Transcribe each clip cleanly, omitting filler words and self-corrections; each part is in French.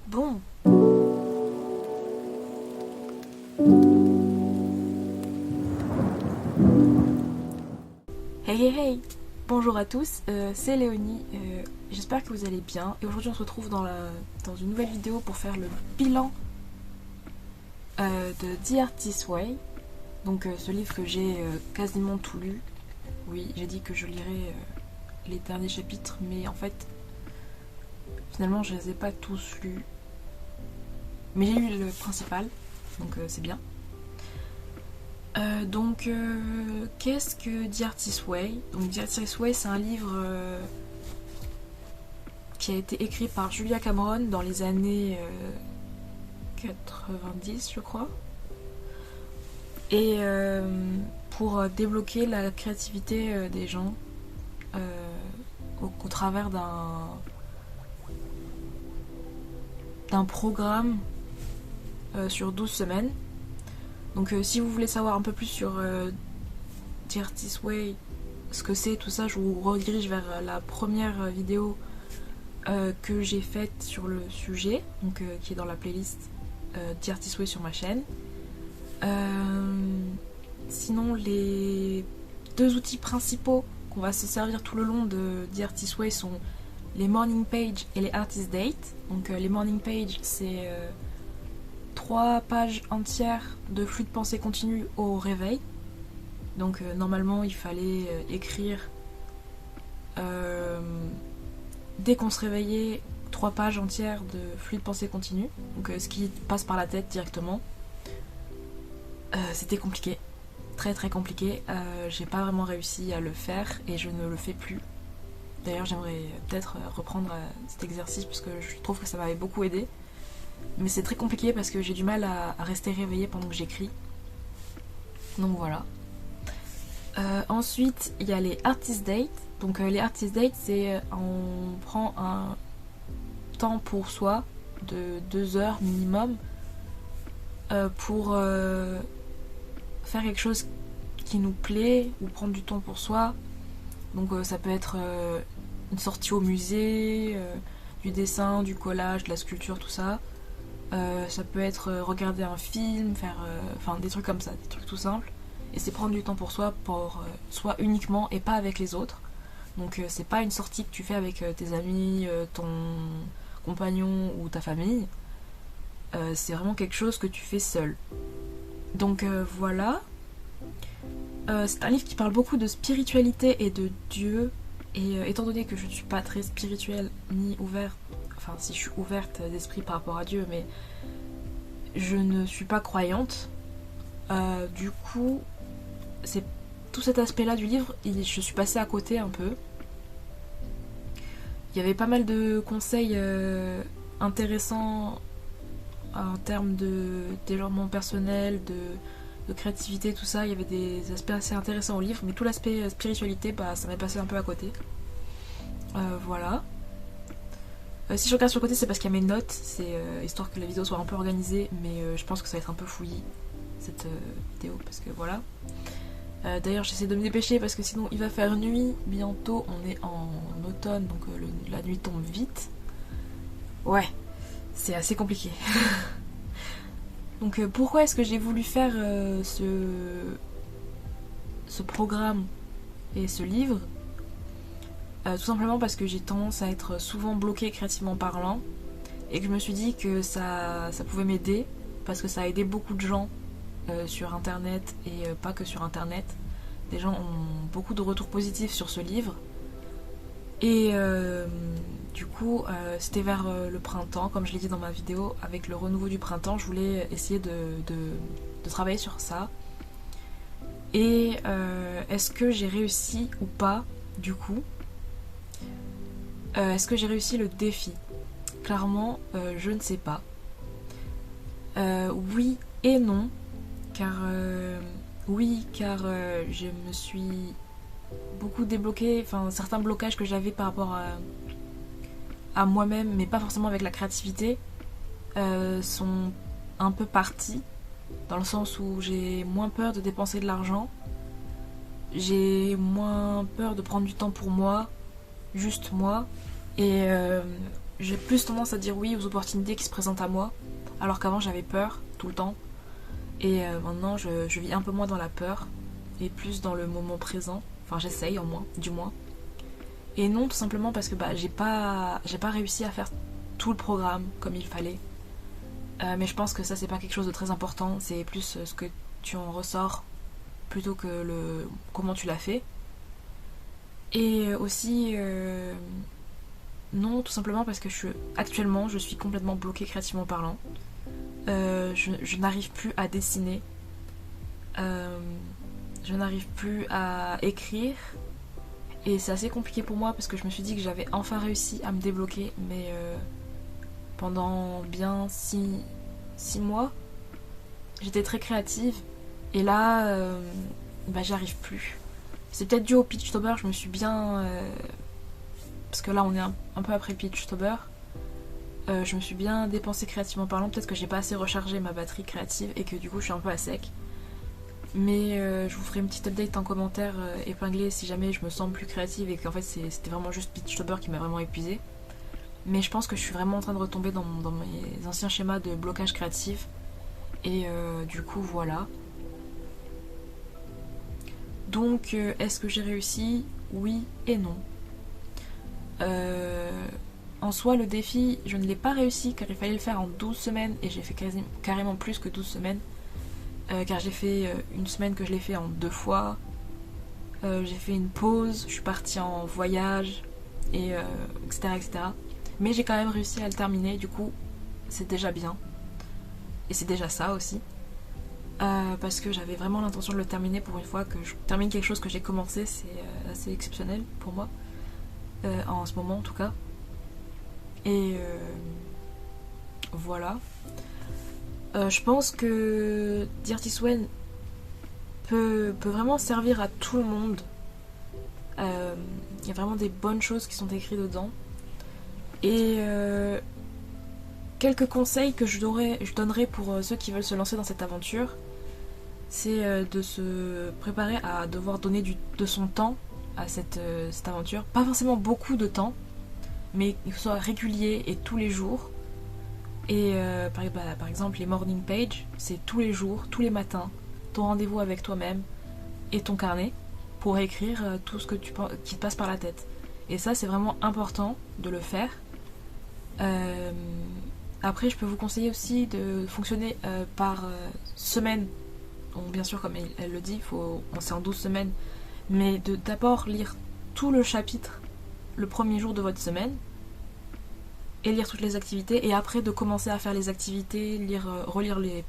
Bon. Hey hey hey. Bonjour à tous, c'est Léonie, j'espère que vous allez bien et aujourd'hui on se retrouve dans une nouvelle vidéo pour faire le bilan de The Artist's Way, donc ce livre que j'ai quasiment tout lu. Oui, j'ai dit que je lirais les derniers chapitres, mais en fait finalement je les ai pas tous lus, mais j'ai lu le principal, donc c'est bien. Qu'est-ce que The Artist's Way? Donc, The Artist's Way, c'est un livre qui a été écrit par Julia Cameron dans les années 90, je crois. Et pour débloquer la créativité des gens au travers d'un programme sur 12 semaines. Donc si vous voulez savoir un peu plus sur The Artist's Way, ce que c'est, tout ça, je vous redirige vers la première vidéo que j'ai faite sur le sujet, donc qui est dans la playlist The Artist's Way sur ma chaîne. Sinon, les deux outils principaux qu'on va se servir tout le long de The Artist's Way sont les morning pages et les artist dates. Donc les morning pages, c'est 3 pages entières de flux de pensée continue au réveil. Donc normalement il fallait écrire dès qu'on se réveillait 3 pages entières de flux de pensée continue. Donc ce qui passe par la tête directement. C'était compliqué, très très compliqué. J'ai pas vraiment réussi à le faire et je ne le fais plus. D'ailleurs j'aimerais peut-être reprendre cet exercice parce que je trouve que ça m'avait beaucoup aidé. Mais c'est très compliqué parce que j'ai du mal à rester réveillée pendant que j'écris. Donc voilà. Ensuite, il y a les artist dates. Donc les artist dates, c'est on prend un temps pour soi de 2 heures minimum pour faire quelque chose qui nous plaît ou prendre du temps pour soi. Donc ça peut être une sortie au musée, du dessin, du collage, de la sculpture, tout ça. Ça peut être regarder un film, faire des trucs comme ça, des trucs tout simples. Et c'est prendre du temps pour soi, pour soi uniquement et pas avec les autres. Donc c'est pas une sortie que tu fais avec tes amis, ton compagnon ou ta famille. C'est vraiment quelque chose que tu fais seul. Donc voilà. C'est un livre qui parle beaucoup de spiritualité et de Dieu. Et étant donné que je ne suis pas très spirituelle ni ouverte, enfin si je suis ouverte d'esprit par rapport à Dieu, mais je ne suis pas croyante. Du coup, c'est tout cet aspect-là du livre, je suis passée à côté un peu. Il y avait pas mal de conseils intéressants en termes de développement personnel, de créativité, tout ça. Il y avait des aspects assez intéressants au livre, mais tout l'aspect spiritualité, ça m'est passé un peu à côté. Voilà. Si je regarde sur le côté, c'est parce qu'il y a mes notes, c'est histoire que la vidéo soit un peu organisée, mais je pense que ça va être un peu fouillis cette vidéo, parce que voilà. D'ailleurs, j'essaie de me dépêcher parce que sinon il va faire nuit bientôt. On est en automne, donc la nuit tombe vite. Ouais, c'est assez compliqué. Donc pourquoi est-ce que j'ai voulu faire ce programme et ce livre? Tout simplement parce que j'ai tendance à être souvent bloquée créativement parlant et que je me suis dit que ça pouvait m'aider parce que ça a aidé beaucoup de gens sur internet et pas que sur internet. Des gens ont beaucoup de retours positifs sur ce livre et du coup c'était vers le printemps, comme je l'ai dit dans ma vidéo, avec le renouveau du printemps je voulais essayer de travailler sur ça. Et est-ce que j'ai réussi ou pas du coup? Est-ce que j'ai réussi le défi? Clairement, je ne sais pas. Oui et non, car je me suis beaucoup débloquée, certains blocages que j'avais par rapport à moi-même, mais pas forcément avec la créativité, sont un peu partis, dans le sens où j'ai moins peur de dépenser de l'argent, j'ai moins peur de prendre du temps pour moi, juste moi, et j'ai plus tendance à dire oui aux opportunités qui se présentent à moi, alors qu'avant j'avais peur tout le temps. Et maintenant je vis un peu moins dans la peur et plus dans le moment présent. Enfin j'essaye au moins, du moins. Et non, tout simplement parce que j'ai pas réussi à faire tout le programme comme il fallait. Mais je pense que ça c'est pas quelque chose de très important, c'est plus ce que tu en ressors plutôt que comment tu l'as fait. Et aussi non, tout simplement parce que actuellement je suis complètement bloquée créativement parlant. Je n'arrive plus à dessiner, je n'arrive plus à écrire, et c'est assez compliqué pour moi parce que je me suis dit que j'avais enfin réussi à me débloquer, mais pendant bien 6 mois j'étais très créative, et là j'y arrive plus. C'est peut-être dû au Pitchtober, je me suis bien parce que là on est un peu après le Pitchtober. Je me suis bien dépensée créativement parlant, peut-être que j'ai pas assez rechargé ma batterie créative et que du coup je suis un peu à sec. Mais je vous ferai une petite update en commentaire épinglé si jamais je me sens plus créative et qu'en fait c'était vraiment juste Pitchtober qui m'a vraiment épuisée. Mais je pense que je suis vraiment en train de retomber dans mes anciens schémas de blocage créatif. Et du coup voilà. Donc est-ce que j'ai réussi? Oui et non. En soi, le défi, je ne l'ai pas réussi car il fallait le faire en 12 semaines et j'ai fait carrément plus que 12 semaines. Car j'ai fait une semaine que je l'ai fait en 2 fois. J'ai fait une pause, je suis partie en voyage, et etc., etc. Mais j'ai quand même réussi à le terminer, du coup, c'est déjà bien. Et c'est déjà ça aussi. Parce que j'avais vraiment l'intention de le terminer pour une fois que je termine quelque chose que j'ai commencé, c'est assez exceptionnel pour moi. En ce moment en tout cas. Et voilà. Je pense que Dirty Swan peut vraiment servir à tout le monde. Il y a vraiment des bonnes choses qui sont écrites dedans. Et quelques conseils que je donnerais pour ceux qui veulent se lancer dans cette aventure, c'est de se préparer à devoir donner de son temps à cette aventure. Pas forcément beaucoup de temps, mais qu'il soit régulier et tous les jours. Et par exemple, les morning pages, c'est tous les jours, tous les matins, ton rendez-vous avec toi-même et ton carnet pour écrire tout ce qui te passe par la tête. Et ça, c'est vraiment important de le faire. Après, je peux vous conseiller aussi de fonctionner par semaine. Donc, bien sûr, comme elle le dit, c'est en 12 semaines. Mais d'abord lire tout le chapitre le premier jour de votre semaine et lire toutes les activités, et après de commencer à faire les activités, relire les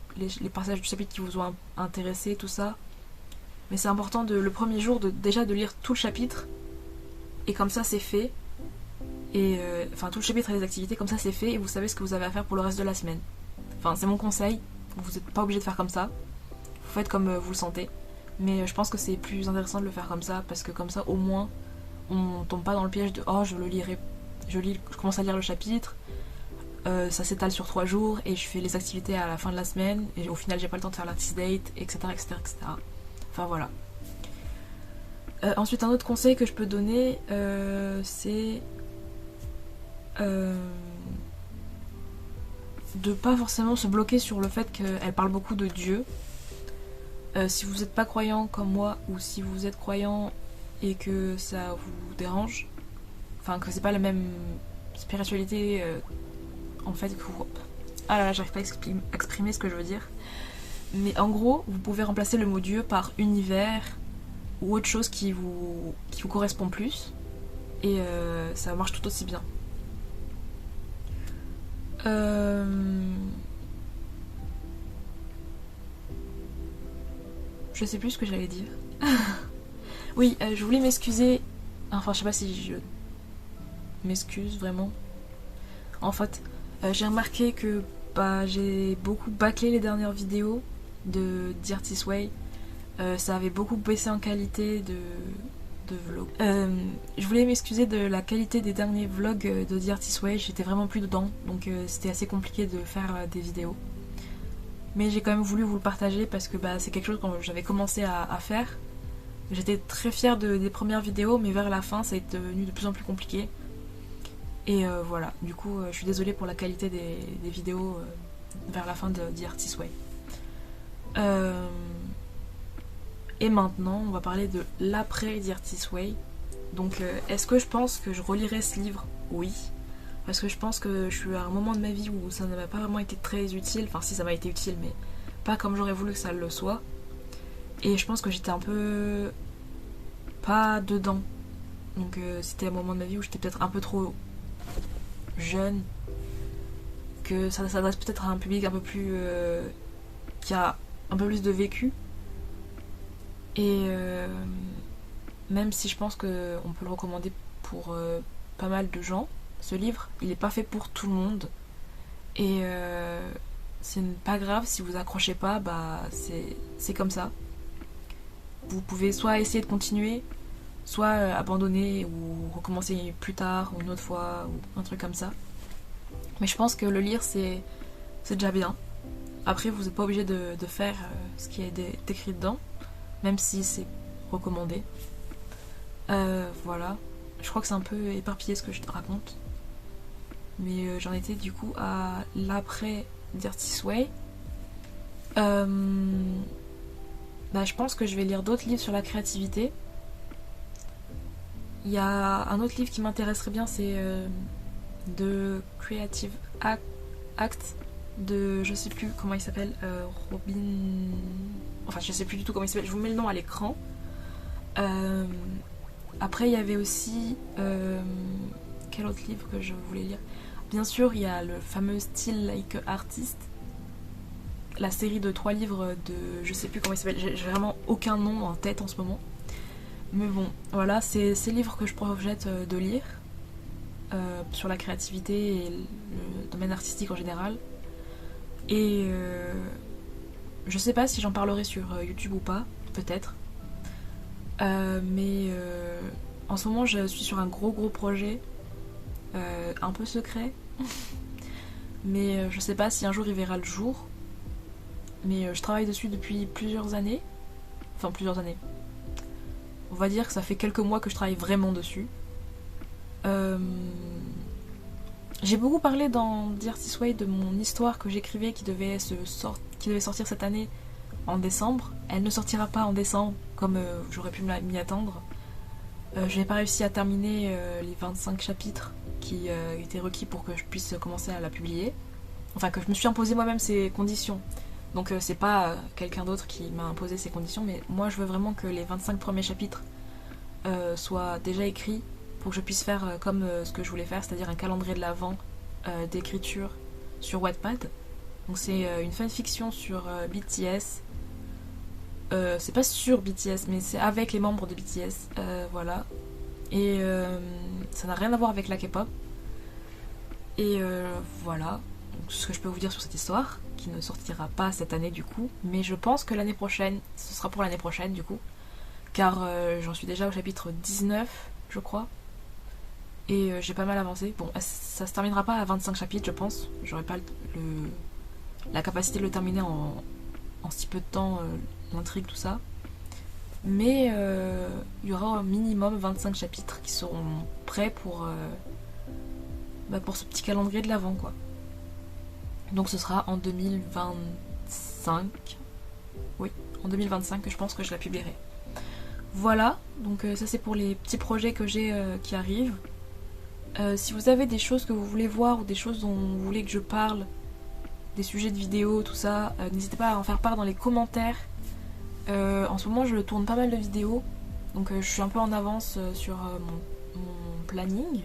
passages du chapitre qui vous ont intéressé, tout ça. Mais c'est important le premier jour déjà de lire tout le chapitre, et comme ça c'est fait, et tout le chapitre et les activités, comme ça c'est fait, et vous savez ce que vous avez à faire pour le reste de la semaine. Enfin, c'est mon conseil, vous n'êtes pas obligé de faire comme ça, vous faites comme vous le sentez, mais je pense que c'est plus intéressant de le faire comme ça, parce que comme ça au moins on tombe pas dans le piège de oh je le lirai. Je commence à lire le chapitre, ça s'étale sur 3 jours et je fais les activités à la fin de la semaine et au final j'ai pas le temps de faire l'artist date, etc., etc., etc. Enfin voilà. Ensuite, un autre conseil que je peux donner, c'est de pas forcément se bloquer sur le fait qu'elle parle beaucoup de Dieu. Si vous n'êtes pas croyant comme moi, ou si vous êtes croyant et que ça vous dérange, enfin que c'est pas la même spiritualité en fait que vous... Ah là là, j'arrive pas à exprimer ce que je veux dire. Mais en gros, vous pouvez remplacer le mot Dieu par univers ou autre chose qui vous correspond plus, et ça marche tout aussi bien. Je sais plus ce que j'allais dire. Oui, je voulais m'excuser. Enfin, je sais pas si je m'excuse vraiment. En fait, j'ai remarqué que j'ai beaucoup bâclé les dernières vidéos de Dirty Sway. Ça avait beaucoup baissé en qualité de vlog. Je voulais m'excuser de la qualité des derniers vlogs de Dirty Sway. J'étais vraiment plus dedans, donc c'était assez compliqué de faire des vidéos. Mais j'ai quand même voulu vous le partager parce que c'est quelque chose que j'avais commencé à faire. J'étais très fière des premières vidéos, mais vers la fin ça est devenu de plus en plus compliqué. Et voilà, du coup je suis désolée pour la qualité des vidéos vers la fin de The Artist's Way. Et maintenant on va parler de l'après The Artist's Way. Donc est-ce que je pense que je relirai ce livre? Oui. Parce que je pense que je suis à un moment de ma vie où ça ne m'a pas vraiment été très utile. Enfin si, ça m'a été utile, mais pas comme j'aurais voulu que ça le soit. Et je pense que j'étais un peu pas dedans. Donc c'était un moment de ma vie où j'étais peut-être un peu trop jeune, que ça s'adresse peut-être à un public un peu plus qui a un peu plus de vécu. Et même si je pense qu'on peut le recommander pour pas mal de gens, ce livre, il n'est pas fait pour tout le monde. Et c'est pas grave si vous accrochez pas, bah c'est comme ça. Vous pouvez soit essayer de continuer, soit abandonner ou recommencer plus tard ou une autre fois ou un truc comme ça. Mais je pense que le lire c'est déjà bien. Après vous n'êtes pas obligé de faire ce qui est décrit dedans, même si c'est recommandé. Voilà. Je crois que c'est un peu éparpillé ce que je te raconte. Mais j'en étais du coup à l'après The Artist's Way. Bah, je pense que je vais lire d'autres livres sur la créativité. Il y a un autre livre qui m'intéresserait bien, c'est The Creative Act de, je sais plus comment il s'appelle, Robin... Enfin, je sais plus du tout comment il s'appelle, je vous mets le nom à l'écran. Après, il y avait aussi... quel autre livre que je voulais lire? Bien sûr, il y a le fameux Still Like a Artist, la série de 3 livres de... Je sais plus comment il s'appelle, j'ai vraiment aucun nom en tête en ce moment. Mais bon, voilà, c'est ces livres que je projette de lire sur la créativité et le domaine artistique en général. Et je sais pas si j'en parlerai sur YouTube ou pas, peut-être. Mais en ce moment, je suis sur un gros projet, un peu secret. Mais je sais pas si un jour il verra le jour. Mais je travaille dessus depuis plusieurs années. Enfin, plusieurs années. On va dire que ça fait quelques mois que je travaille vraiment dessus. J'ai beaucoup parlé dans The Artist's Way de mon histoire que j'écrivais qui devait sortir cette année en décembre. Elle ne sortira pas en décembre comme j'aurais pu m'y attendre. Je n'ai pas réussi à terminer les 25 chapitres qui étaient requis pour que je puisse commencer à la publier. Enfin, que je me suis imposé moi-même ces conditions. Donc c'est pas quelqu'un d'autre qui m'a imposé ces conditions, mais moi je veux vraiment que les 25 premiers chapitres soient déjà écrits pour que je puisse faire comme ce que je voulais faire, c'est-à-dire un calendrier de l'avent d'écriture sur Wattpad. Donc c'est une fanfiction sur BTS. C'est pas sur BTS, mais c'est avec les membres de BTS, voilà. Et ça n'a rien à voir avec la K-pop. Et voilà. Donc, ce que je peux vous dire sur cette histoire, qui ne sortira pas cette année du coup, mais je pense que l'année prochaine, ce sera pour l'année prochaine du coup, car j'en suis déjà au chapitre 19, je crois. Et j'ai pas mal avancé. Bon, ça se terminera pas à 25 chapitres, je pense. J'aurai pas la capacité de le terminer en si peu de temps, l'intrigue, tout ça. Mais il y aura au minimum 25 chapitres qui seront prêts pour ce petit calendrier de l'avant, quoi. Donc ce sera en 2025. Oui, en 2025 que je pense que je la publierai. Voilà, donc ça c'est pour les petits projets que j'ai qui arrivent. Si vous avez des choses que vous voulez voir ou des choses dont vous voulez que je parle, des sujets de vidéos, tout ça, n'hésitez pas à en faire part dans les commentaires. En ce moment je tourne pas mal de vidéos, donc je suis un peu en avance sur mon planning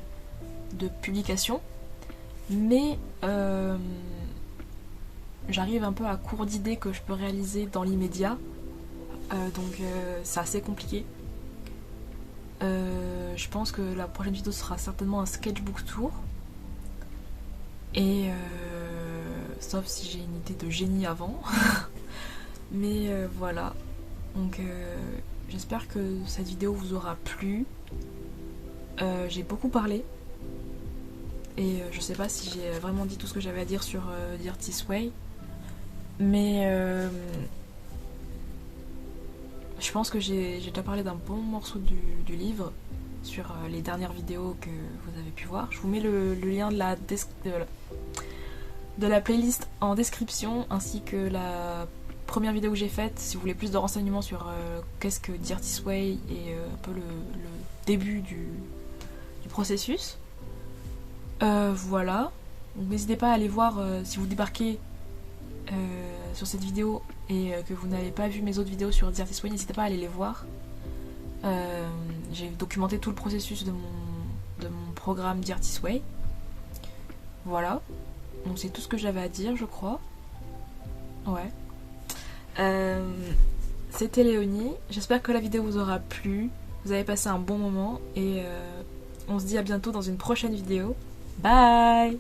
de publication. Mais j'arrive un peu à court d'idées que je peux réaliser dans l'immédiat. Donc c'est assez compliqué. Je pense que la prochaine vidéo sera certainement un sketchbook tour. Et sauf si j'ai une idée de génie avant. Mais voilà. Donc j'espère que cette vidéo vous aura plu. J'ai beaucoup parlé. Et je sais pas si j'ai vraiment dit tout ce que j'avais à dire sur The Artist's Way. Mais je pense que j'ai déjà parlé d'un bon morceau du livre. sur les dernières vidéos que vous avez pu voir. Je vous mets le lien de la playlist en description, ainsi que la première vidéo que j'ai faite si vous voulez plus de renseignements sur qu'est-ce que Dirty Way et un peu le début du processus. Voilà, donc n'hésitez pas à aller voir si vous débarquez sur cette vidéo et que vous n'avez pas vu mes autres vidéos sur Dirty Way, n'hésitez pas à aller les voir. J'ai documenté tout le processus de mon programme Dirty Way. Voilà, donc c'est tout ce que j'avais à dire, je crois. Ouais. C'était Léonie, j'espère que la vidéo vous aura plu, vous avez passé un bon moment et on se dit à bientôt dans une prochaine vidéo. Bye!